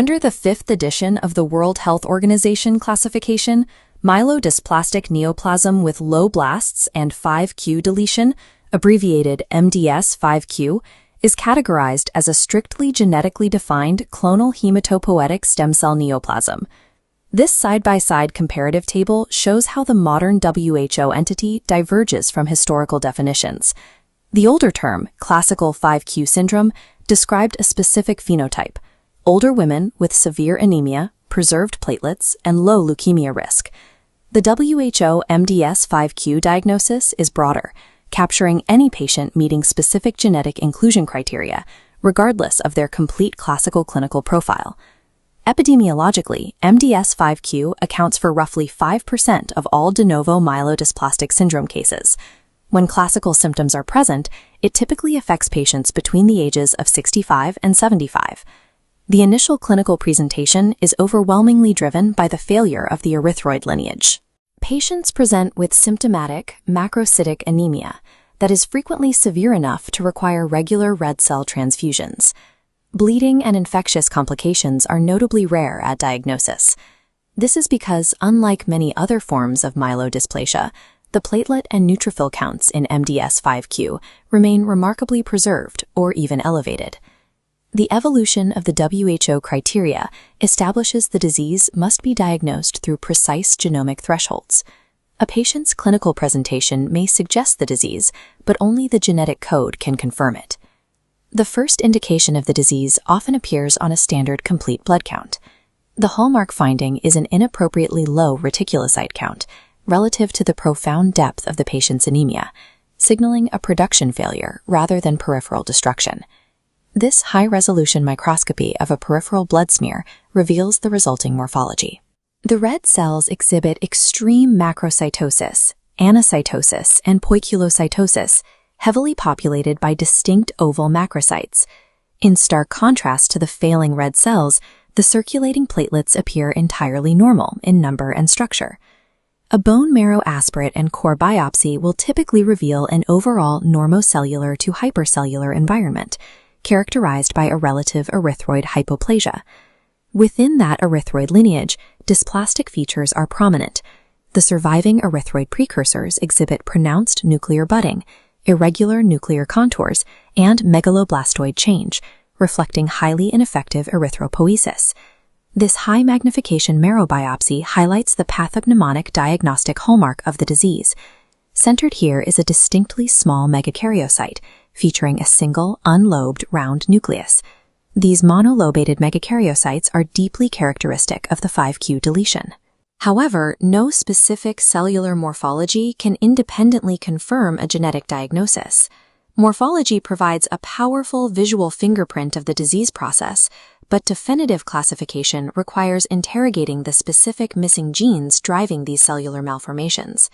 Under the 5th edition of the World Health Organization classification, myelodysplastic neoplasm with low blasts and 5q deletion, abbreviated MDS-5q, is categorized as a strictly genetically defined clonal hematopoietic stem cell neoplasm. This side-by-side comparative table shows how the modern WHO entity diverges from historical definitions. The older term, classical 5q syndrome, described a specific phenotype: older women with severe anemia, preserved platelets, and low leukemia risk. The WHO MDS-5q diagnosis is broader, capturing any patient meeting specific genetic inclusion criteria, regardless of their complete classical clinical profile. Epidemiologically, MDS-5q accounts for roughly 5% of all de novo myelodysplastic syndrome cases. When classical symptoms are present, it typically affects patients between the ages of 65 and 75. The initial clinical presentation is overwhelmingly driven by the failure of the erythroid lineage. Patients present with symptomatic macrocytic anemia that is frequently severe enough to require regular red cell transfusions. Bleeding and infectious complications are notably rare at diagnosis. This is because, unlike many other forms of myelodysplasia, the platelet and neutrophil counts in MDS-5q remain remarkably preserved or even elevated. The evolution of the WHO criteria establishes the disease must be diagnosed through precise genomic thresholds. A patient's clinical presentation may suggest the disease, but only the genetic code can confirm it. The first indication of the disease often appears on a standard complete blood count. The hallmark finding is an inappropriately low reticulocyte count relative to the profound depth of the patient's anemia, signaling a production failure rather than peripheral destruction. This high-resolution microscopy of a peripheral blood smear reveals the resulting morphology. The red cells exhibit extreme macrocytosis, anicytosis, and poikilocytosis, heavily populated by distinct oval macrocytes. In stark contrast to the failing red cells, the circulating platelets appear entirely normal in number and structure. A bone marrow aspirate and core biopsy will typically reveal an overall normocellular to hypercellular environment, characterized by a relative erythroid hypoplasia. Within that erythroid lineage, dysplastic features are prominent. The surviving erythroid precursors exhibit pronounced nuclear budding, irregular nuclear contours, and megaloblastoid change, reflecting highly ineffective erythropoiesis. This high magnification marrow biopsy highlights the pathognomonic diagnostic hallmark of the disease. Centered here is a distinctly small megakaryocyte, featuring a single, unlobed, round nucleus. These monolobated megakaryocytes are deeply characteristic of the 5q deletion. However, no specific cellular morphology can independently confirm a genetic diagnosis. Morphology provides a powerful visual fingerprint of the disease process, but definitive classification requires interrogating the specific missing genes driving these cellular malformations.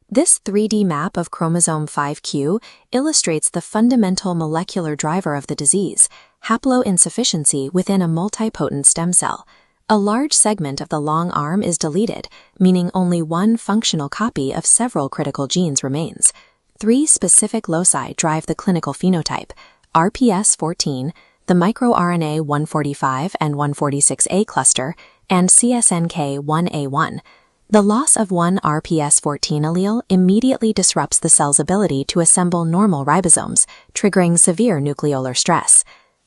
This 3D map of chromosome 5q illustrates the fundamental molecular driver of the disease, haploinsufficiency within a multipotent stem cell. A large segment of the long arm is deleted, meaning only one functional copy of several critical genes remains. 3 specific loci drive the clinical phenotype: RPS14, the microRNA 145 and 146A cluster, and CSNK1A1. The loss of one RPS14 allele immediately disrupts the cell's ability to assemble normal ribosomes, triggering severe nucleolar stress.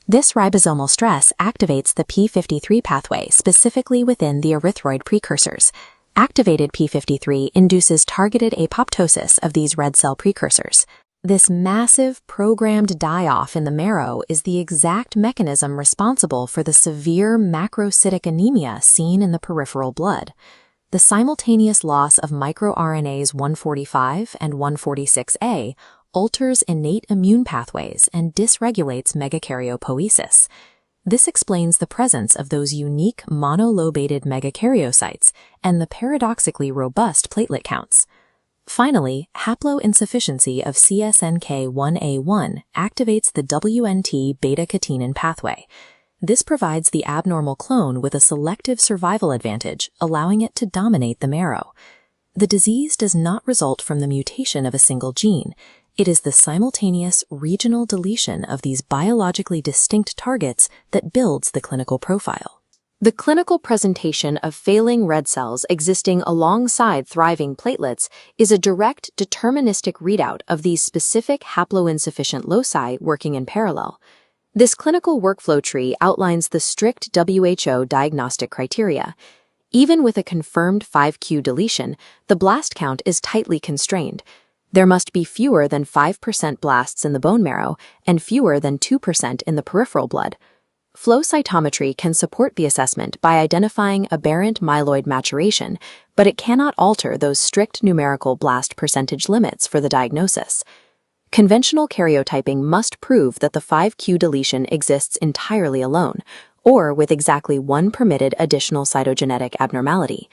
This ribosomal stress activates the P53 pathway specifically within the erythroid precursors. Activated P53 induces targeted apoptosis of these red cell precursors. This massive programmed die-off in the marrow is the exact mechanism responsible for the severe macrocytic anemia seen in the peripheral blood. The simultaneous loss of microRNAs 145 and 146A alters innate immune pathways and dysregulates megakaryopoiesis. This explains the presence of those unique monolobated megakaryocytes and the paradoxically robust platelet counts. Finally, haploinsufficiency of CSNK1A1 activates the WNT beta-catenin pathway. This provides the abnormal clone with a selective survival advantage, allowing it to dominate the marrow. The disease does not result from the mutation of a single gene. It is the simultaneous regional deletion of these biologically distinct targets that builds the clinical profile. The clinical presentation of failing red cells existing alongside thriving platelets is a direct deterministic readout of these specific haploinsufficient loci working in parallel. This clinical workflow tree outlines the strict WHO diagnostic criteria. Even with a confirmed 5q deletion, the blast count is tightly constrained. There must be fewer than 5% blasts in the bone marrow and fewer than 2% in the peripheral blood. Flow cytometry can support the assessment by identifying aberrant myeloid maturation, but it cannot alter those strict numerical blast percentage limits for the diagnosis. Conventional karyotyping must prove that the 5q deletion exists entirely alone, or with exactly one permitted additional cytogenetic abnormality.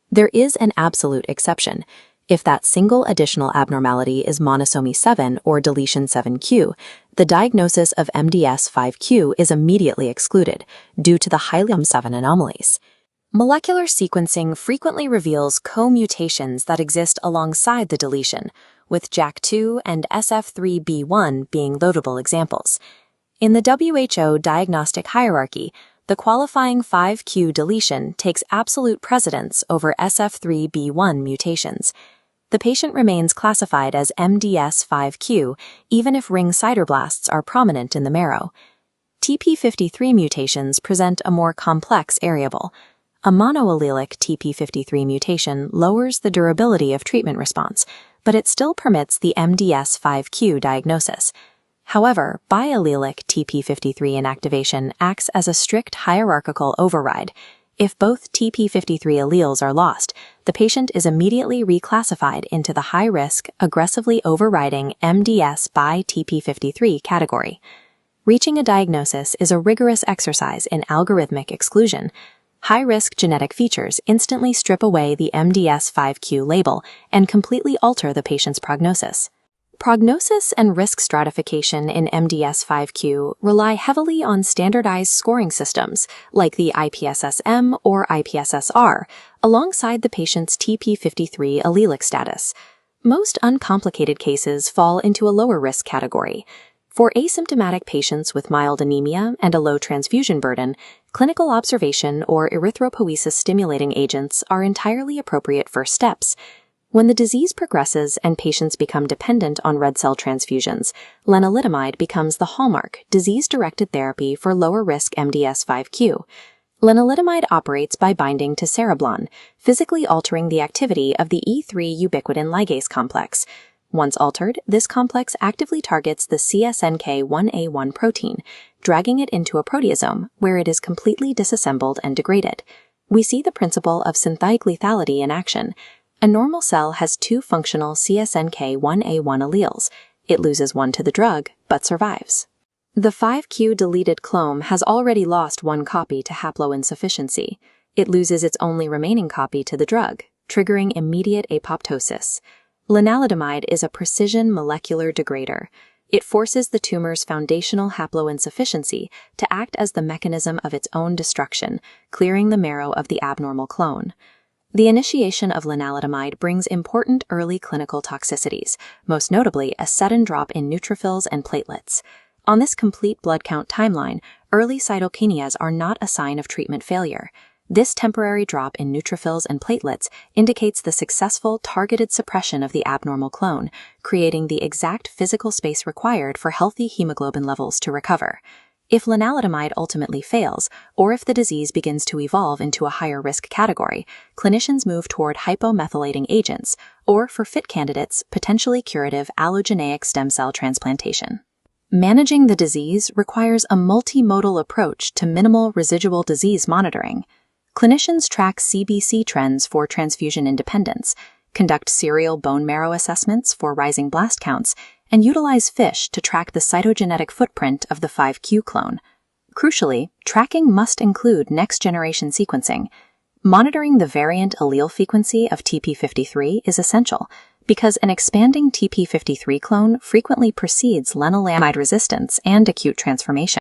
There is an absolute exception. If that single additional abnormality is monosomy 7 or deletion 7q, the diagnosis of MDS-5q is immediately excluded due to the highly 7 anomalies. Molecular sequencing frequently reveals co-mutations that exist alongside the deletion, with JAK2 and SF3B1 being notable examples. In the WHO diagnostic hierarchy, the qualifying 5q deletion takes absolute precedence over SF3B1 mutations. The patient remains classified as MDS-5q even if ring siderblasts are prominent in the marrow. TP53 mutations present a more complex variable. A monoallelic TP53 mutation lowers the durability of treatment response, but it still permits the MDS-5q diagnosis. However, biallelic TP53 inactivation acts as a strict hierarchical override. If both TP53 alleles are lost, the patient is immediately reclassified into the high-risk, aggressively overriding MDS by TP53 category. Reaching a diagnosis is a rigorous exercise in algorithmic exclusion. High-risk genetic features instantly strip away the MDS-5q label and completely alter the patient's prognosis. Prognosis and risk stratification in MDS-5q rely heavily on standardized scoring systems like the IPSS-M or IPSS-R, alongside the patient's TP53 allelic status. Most uncomplicated cases fall into a lower risk category. For asymptomatic patients with mild anemia and a low transfusion burden, clinical observation or erythropoiesis stimulating agents are entirely appropriate first steps. When the disease progresses and patients become dependent on red cell transfusions, lenalidomide becomes the hallmark, disease-directed therapy for lower-risk MDS-5q. Lenalidomide operates by binding to cereblon, physically altering the activity of the E3 ubiquitin ligase complex. Once altered, this complex actively targets the CSNK1A1 protein, dragging it into a proteasome, where it is completely disassembled and degraded. We see the principle of synthetic lethality in action. A normal cell has two functional CSNK1A1 alleles. It loses one to the drug, but survives. The 5q deleted clone has already lost one copy to haploinsufficiency. It loses its only remaining copy to the drug, triggering immediate apoptosis. Lenalidomide is a precision molecular degrader. It forces the tumor's foundational haploinsufficiency to act as the mechanism of its own destruction, clearing the marrow of the abnormal clone. The initiation of lenalidomide brings important early clinical toxicities, most notably a sudden drop in neutrophils and platelets. On this complete blood count timeline, early cytopenias are not a sign of treatment failure. This temporary drop in neutrophils and platelets indicates the successful targeted suppression of the abnormal clone, creating the exact physical space required for healthy hemoglobin levels to recover. If lenalidomide ultimately fails, or if the disease begins to evolve into a higher risk category, clinicians move toward hypomethylating agents, or for fit candidates, potentially curative allogeneic stem cell transplantation. Managing the disease requires a multimodal approach to minimal residual disease monitoring. Clinicians track CBC trends for transfusion independence, conduct serial bone marrow assessments for rising blast counts, and utilize FISH to track the cytogenetic footprint of the 5q clone. Crucially, tracking must include next-generation sequencing. Monitoring the variant allele frequency of TP53 is essential because an expanding TP53 clone frequently precedes lenalidomide resistance and acute transformation.